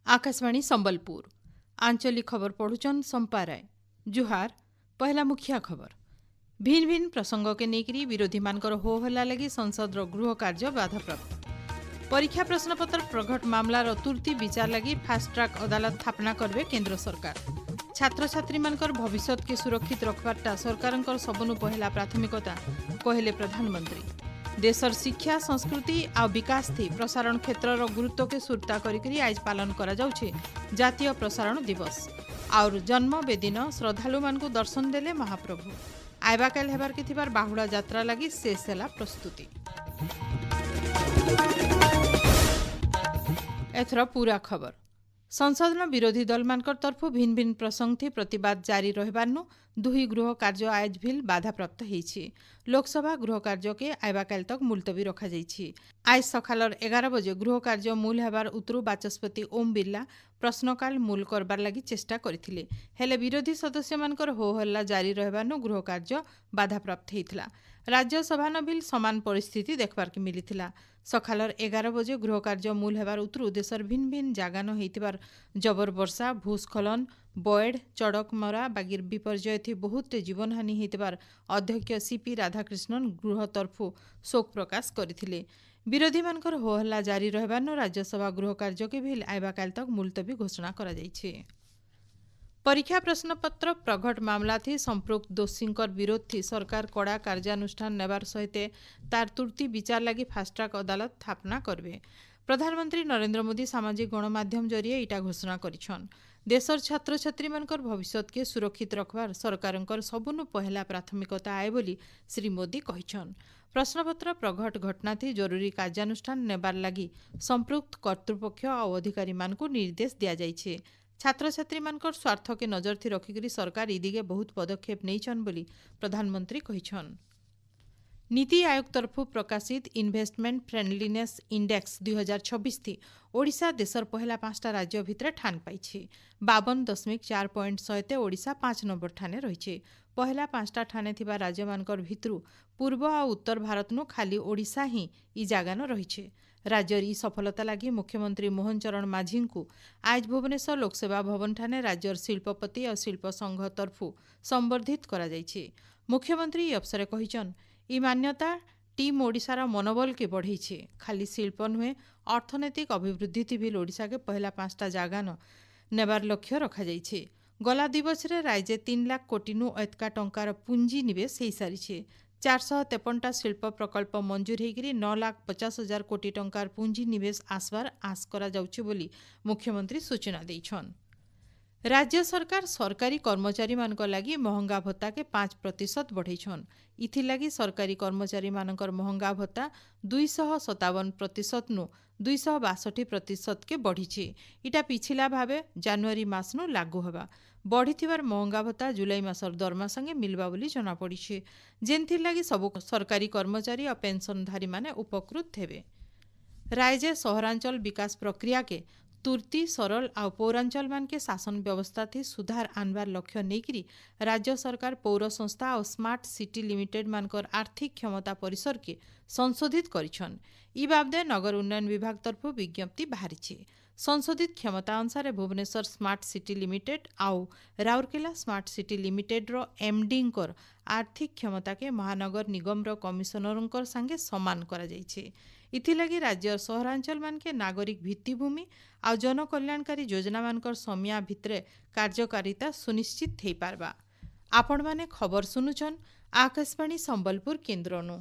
आकाशवाणी संबलपुर आंचलिक खबर पढ़ुचन संपा राय। जुहार। पहला मुखिया खबर। भिन्न भिन्न प्रसंग के नेकरी विरोधी मानकर हो हल्ला लगी संसद गृह कार्य बाधाप्राप्त। परीक्षा प्रश्नपत्र प्रघट मामलार तुर्ती विचार लगी फास्ट ट्रैक अदालत स्थापना करबे केंद्र सरकार। छात्र छात्री मानकर भविष्य के सुरक्षित रखबारटा सरकारंकर सबनु पहला प्राथमिकता कहले प्रधानमंत्री। देशर शिक्षा संस्कृति आ विकास थी प्रसारण क्षेत्रर गुरुत्व के सुरता करी आज पालन करा जाउछे जातीय प्रसारण दिवस। और जन्म बेदिन श्रद्धालु मानकु दर्शन देले महाप्रभु। आइबा काल हेबार के थिबार बाहुड़ा यात्रा लगी शेष हेला प्रस्तुति। एथर पूरा खबर। संसदन विरोधी दल मानकर तरफु भिन्न भिन्न प्रसंग थी प्रतिवाद जारी रहबारनु दुही गृह कार्य आज भिल बाधाप्राप्त होईछि। लोकसभा गृह कार्य के आइबा काल तक मुलतवी रखा जाइछि। आज सखालर 11 बजे गृह कार्य मूल हेबार उतरु बाचस्पति ओम बिरला प्रश्नकाल मूल करबार लगी चेष्टा करथिले। हेले विरोधी सदस्य मानकर हो हल्ला जारी रहबारनु गृह कार्य बाधाप्राप्त होइथिला। राज्यसभा न बिल समान परिस्थिति देखबार के मिलिथिला। सखालर 11 बजे गृह कार्य मूल हेबार उतरु देशर भिन्न भिन्न जागान होइतिबार जबर वर्षा भूस्खलन बयड चड़कमरा बागिर विपर्यय थी बहुत जीवनहानि होइतिबार अध्यक्ष सीपी राधाकृष्णन गृह तरफु शोक प्रकाश करथिले। विरोधी मानकर हो हल्ला जारी रहबारनु राज्यसभा गृह कार्य के भी आइबा काल तक मुलतवी घोषणा करा जाइछे। परीक्षा प्रश्नपत्र प्रघट मामला थी संपृक्त दोषींकर विरोध थी सरकार कड़ा कार्यानुष्ठान नेबार सहित तार तुर्ती विचार लगी फास्ट्रैक अदालत स्थापना करबे। प्रधानमंत्री नरेंद्र मोदी सामाजिक गणमाध्यम जरिए इटा घोषणा करिछन। देशर छात्र छात्री मानकर भविष्य के सुरक्षित रखबार सरकारंकर सबुनु पहला प्राथमिकता आए बोली श्री मोदी कहिछन। प्रश्नपत्र प्रघट घटना थी जरूरी कार्यानुष्ठान नेबार लगी संपृक्त कर्तृपक्ष और अधिकारी मानकु निर्देश दिया जाइछे। छात्र छात्री मानकर स्वार्थ के नजर थी रखिकरी सरकार इदिगे बहुत पदक्षेप नैछन बोली प्रधानमंत्री कहिछन। नीति आयोग तरफु प्रकाशित इन्वेस्टमेंट फ्रेंडलीनेस इंडेक्स 2026 थी ओडिशा देशर पहला 5टा राज्य भितर ठान पाइछे। 52.4 पॉइंट सहित ओडिशा 5 नंबर ठाने रहिछे। पहला 5टा ठाने थिबा राज्य मानकर भितरु पूर्व और उत्तर भारत नु खाली ओडिशा ही ई जागान रहिछे। राज्यर ई सफलता लगी मुख्यमंत्री मोहन चरण माझी को आज भुवनेश्वर लोकसेवा भवन ठाने राज्यर शिल्पपति और शिल्प संघ तरफु संबर्धित करा जाइछे। मुख्यमंत्री ई अवसर कहिछन ई मान्यता टीम ओडिशार मनोबल के बढ़ेछे। खाली शिल्प नुहे अर्थनैतिक अभिवृद्धि थी भी ओडिशा के पहला 5टा जागान नेबार लक्ष्य रखा जाइछे। गला दिवस रे राज्य 3 लाख कोटी नु एतका टंकार पुंजी निवेश हो सारी। 453टा शिल्प प्रकल्प मंजूर होकर 9,50,000 कोटी टंकार पुंजी निवेश आसबार आस करा जाउछि बोली मुख्यमंत्री सूचना दैछन। राज्य सरकार सरकारी कर्मचारी मानक लगी महंगा भत्ता के 5% बढ़ेछन। इथिलागी सरकारी कर्मचारी मानकर महंगा भत्ता 257% नु 262% के बढ़ीछे। इटा पिछिला भावे जनवरी मास नु लागू हवा। बढ़ीथिबार महंगा भत्ता जुलाई मासर दरमा संगे मिलवा बोली जना पड़ीछे। जेनथिर लागी सबु सरकारी कर्मचारी और पेंशनधारी माने उपकृत हेबे। राज्य सहरांचल विकास प्रक्रिया के तुर्ती सरल आ पौरांचल मान के शासन व्यवस्था थी सुधार आनबार लक्ष्य नेकरी राज्य सरकार पौर संस्था और स्मार्ट सिटी लिमिटेड मानकर आर्थिक क्षमता परिसर के संशोधित करिछन। ई बाबदे नगर उन्नयन विभाग तरफु विज्ञप्ति बाहरीछे। संशोधित क्षमता अनुसार भुवनेश्वर स्मार्ट सिटी लिमिटेड आउ राउरकेला स्मार्ट सिटी लिमिटेड रो एमडींकर आर्थिक क्षमता के महानगर निगम रो कमिशनरंकर संगे समान करा जाइछे। इथिलागी राज्य सहरांचल मान के नागरिक भित्तिभूमि आ जनकल्याणकारी योजना मानकर समिया भितरे कार्यकारिता सुनिश्चित हो पारबा। आपण माने खबर सुनुचन आकाशवाणी संबलपुर केन्द्रनु।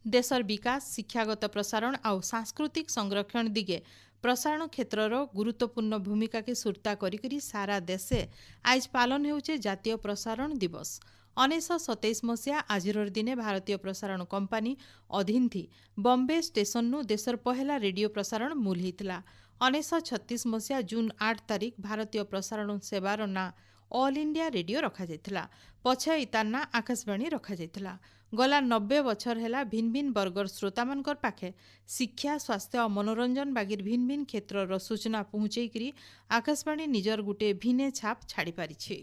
देशर विकास शिक्षागत प्रसारण और सांस्कृतिक संरक्षण दिगे प्रसारण क्षेत्रर गुरुत्वपूर्ण भूमिका के सुरता करी सारा देशे आज पालन होउछे जातीय प्रसारण दिवस। 1927 मसीहा आजिर दिने भारतीय प्रसारण कंपानी अधीन थी बॉम्बे स्टेशन नु देशर पहला रेडियो प्रसारण मूल होता। 1936 मसीहा जून 8 तारीख भारतीय प्रसारण सेवार ना ऑल इंडिया रेडियो रखा जाइथिला। पछे इतार ना आकाशवाणी रखा जाइथिला। गला 90 बछर हेला भिन्न भिन्न वर्गर श्रोता मानकर पाखे शिक्षा स्वास्थ्य और मनोरंजन बागिर भिन्न भिन्न क्षेत्रर सूचना पहुंचेकरी आकाशवाणी निजर गुटे भिन्ने छाप छाड़ी पारिछे।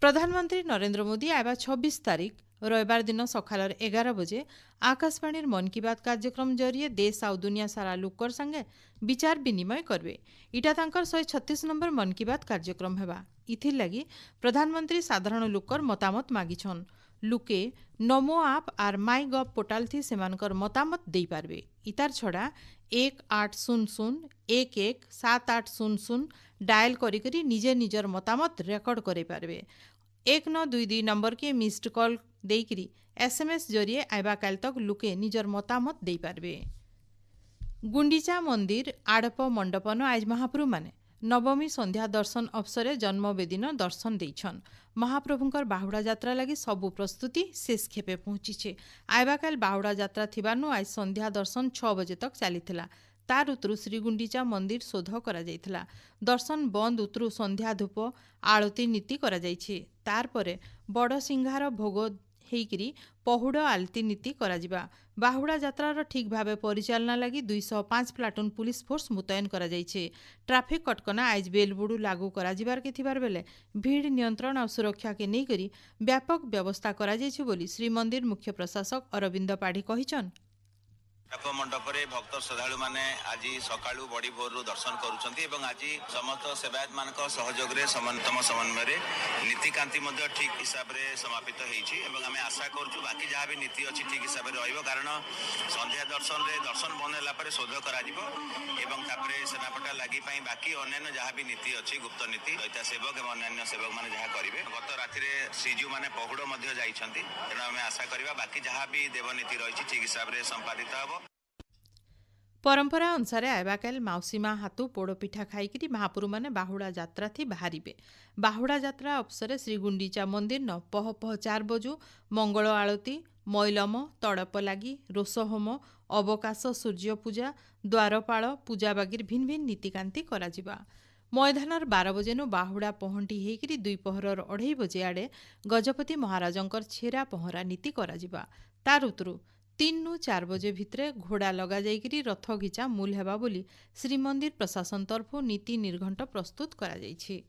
प्रधानमंत्री नरेंद्र मोदी आयबा 26 तारीख रविवार दिन सकाल 11 बजे आकाशवाणी मन की बात कार्यक्रम जरिए देश आउ दुनिया सारा लोकर संगे विचार विनिमय करबे। इटा तांकर 136 नंबर मन की बात कार्यक्रम हेबा। इथिर लगी प्रधानमंत्री साधारण लोकर मतामत मागिछन। लुके नमो आप आर माई गव पोर्टाल थी सेमानकर मतामत देई पारबे। इतार छड़ा 1800 डायल करी निजे निजर मतामत रेकर्ड करे पारबे। 1922 नंबर के मिस्ड कॉल देकरी एसएमएस जरिए आयबा काल तक लुके निजर मतामत देई पारबे। गुंडीचा मंदिर आड़प मंडपन आज महाप्रभु माने नवमी संध्या दर्शन अवसरे जन्मवेदिन दर्शन देइछन। महाप्रभुंकर बाहुड़ा यात्रा लगी सबु प्रस्तुति शेष खेपे पहुंचीछे। आयबा काल बाहुड़ा यात्रा थिबानु आज संध्या दर्शन 6 बजे तक चलीथिला। तार उतरु श्रीगुंडीचा मंदिर शोध करा जायथिला। दर्शन बंद उतरु संध्या धूप आळती नीति करा जायछि। तार परे बड़ सिंहार भोग हेइकिरी पहुड़ आलती नीति करा जिबा। बाहुड़ा यात्रार ठीक भावे परिचालना लगी 205 प्लाटून पुलिस फोर्स मुतयन करा जायछि। ट्राफिक कटकना आज बेलबुडू लागू करा जिबार के थिबार बेले भीड़ नियंत्रण और सुरक्षा के नहीं करी व्यापक व्यवस्था करा जायछि बोली श्रीमंदिर मुख्य प्रशासक अरविंद पाढ़ी कहिछन। मंडपरे भक्त श्रद्धालु माने आज सकाळु बड़ी भोरु दर्शन करूछंती एवं आज समस्त सेवायत मानक सहयोग रे समन्वय समन्वय रे नीतिकांति मध्ये ठीक हिसाब रे समापित हेछि एवं हमें आशा करछु बाकी जहाँ भी नीति अछि ठीक हिसाब रे रहइबो। कारण संध्या दर्शन रे दर्शन बंद होला परे शोध करा जिवो एवं तापरे सेनापटा लागि पई बाकी अन्य जहाँ भी नीति अछि गुप्त नीति दैता सेवक एवं अन्य सेवक माने जहाँ करिवे। गत राति रे श्रीजू माने पहुड़ मध्ये जाइछंती तेणु हमें आशा करिबा बाकी जहाँ भी देवनीति रहिछि ठीक हिसाब रे संपादित हबो। परंपरा अनुसार आयबा काल माउसीमा हाथू पोड़पिठा खाईकरी महापुरु माने बाहुड़ा यात्रा थी बाहरिबे। बाहुड़ा यात्रा अवसरे श्रीगुंडीचा मंदिर न पह 4 बजू मंगल आळती मैलम तड़प लगी रोष होम अवकाश सूर्य पूजा द्वारपाल पूजा बागिर भिन्न भिन्न नीतिकांति कराजिबा। मैदानर 12 बजेनु बाहुड़ा पहंटी हेकरी 2 पहरर 2:30 बजे आड़े गजपति महाराजंकर छेरा पहरा नीति कराजिबा। तार उतरु 3 नु 4 बजे भितरे घोड़ा लगा जाइकरी रथ घिचा मूल हेबा बोली श्रीमंदिर प्रशासन तरफु नीति निर्घंट प्रस्तुत करा जाइछि।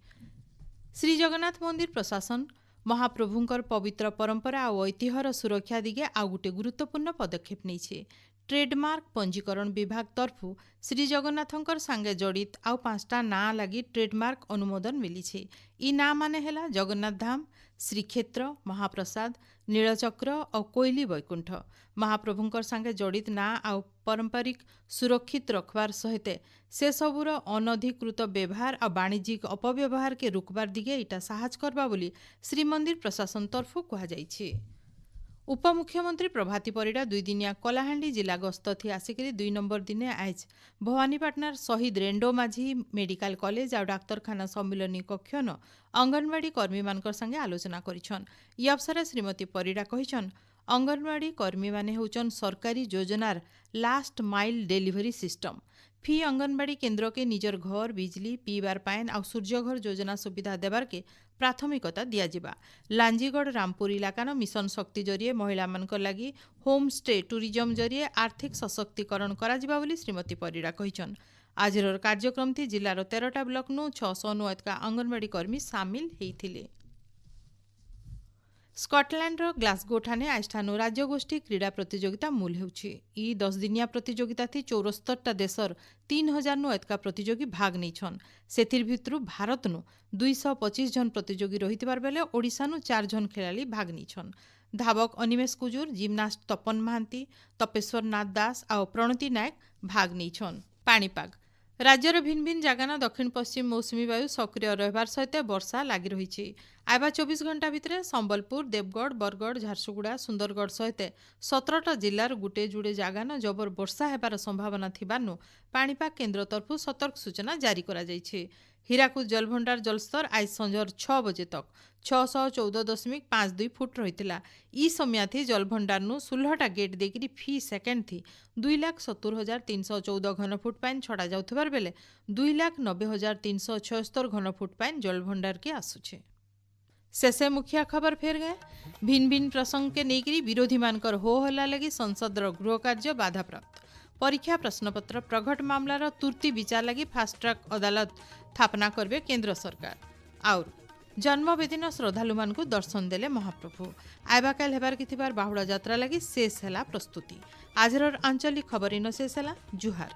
श्री जगन्नाथ मंदिर प्रशासन महाप्रभुंकर पवित्र परंपरा और ऐतिह्यर सुरक्षा दिगे आउ गोटे गुरुत्वपूर्ण पदक्षेप नैछे। ट्रेडमार्क पंजीकरण विभाग तरफु श्री जगन्नाथंकर संगे जड़ित आउ 5टा ना लगी ट्रेडमार्क अनुमोदन मिली। ई ना माने हेला जगन्नाथ धाम, श्रीक्षेत्र, महाप्रसाद, नीलचक्र और कोइली वैकुंठ। महाप्रभुंकर संगे जड़ित ना आउ पारंपरिक सुरक्षित रखबार सहित से सबुर अनधिकृत व्यवहार और वाणिज्यिक अपव्यवहार के रुकबार दिगे इटा साहस करबा बोली श्रीमंदिर प्रशासन तरफु कहा जाइछि। उपमुख्यमंत्री प्रभाती परिड़ा 2 दिनिया कलाहांडी जिला गस्त थी आसिकरी 2 नंबर दिने आज भवानीपाटनार शहीद रेंडो माझी मेडिकल कॉलेज और डाक्तरखाना सम्मिलनी कक्षन अंगनवाड़ी कर्मी मानकर संगे आलोचना करिछन। ई अवसर श्रीमती परिड़ा कहिछन अंगनवाड़ी कर्मी माने होचन सरकारी योजनार लास्ट माइल डिलीवरी सिस्टम। फी अंगनवाड़ी केन्द्र के निजर घर बिजली पीबार पाइन और सूर्यघर योजना सुविधा देवार के प्राथमिकता दियाजिबा। लांजीगढ़ रामपुर इलाकार मिशन शक्ति जरिए महिला मानकर लगी होम स्टे टूरिज्म जरिए आर्थिक सशक्तिकरण कराजिबा बोली श्रीमती परिड़ा कहिछन। आजर कार्यक्रम थी जिलार 13टा ब्लॉक नु 690 अंगनवाड़ी कर्मी सामिल हेइथिले। स्कटलैंडर ग्लासगो ठाने आजठानु राज्यगोष्ठी क्रीड़ा प्रतियोगिता मूल हेउछि। ई 10 दिनिया प्रतियोगिता थी 74टा देशर 3000 नु एतका प्रतियोगी भाग नैछन। सेथिर भितरु भारत नु 225 जन प्रतियोगी रहितबार बेले ओडिशा नु 4 जन खेलाड़ी भाग नैछन। धावक अनिमेष कुजूर, जिम्नास्ट तपन महांती, तपेश्वर नाथ दास और प्रणति नायक भाग नैछन। पाणीपाग राज्यर भिन्न भिन्न जगाना दक्षिण पश्चिम मौसुमी वायु सक्रिय रहिबार सहित वर्षा लागि रहिछि। आयबा 24 घंटा भितरे संबलपुर, देवगढ़, बरगढ़, झारसुगुड़ा, सुंदरगढ़ सहित 17टा जिल्लार गुटे जुड़े जगाना जबर वर्षा हेबार संभावना थिबानु पाणीपाग केन्द्र तरफु सतर्क सूचना जारी करा जाइछि। हीराकुद जलभंडार जलस्तर आज संजर 6 बजे तक 614.52 फुट रहितिला। ई समय थी जलभंडार नु 16टा गेट देकरी फी सेकेंड थी 2,70,314 घनफुट पाइन छड़ा जाउथबार बेले 2,90,376 घनफुट पाइन जलभंडार के आसुछे। शेषे मुखिया खबर फेर गए। भिन्न भिन्न प्रसंग के नेकरी विरोधी मानकर हो हल्ला लगी संसदर गृह कार्य बाधाप्राप्त। परीक्षा प्रश्नपत्र प्रघट मामलार तुर्ती विचार लगी फास्ट ट्रैक अदालत स्थापना करबे केंद्र सरकार। और जन्मवेदिन श्रद्धालु मानकु दर्शन देले महाप्रभु। आइबा काल हेबार किथिबार बाहुड़ा यात्रा लगी शेष हैला प्रस्तुति। आजर आंचलिक खबर इन शेष हैला। जुहार।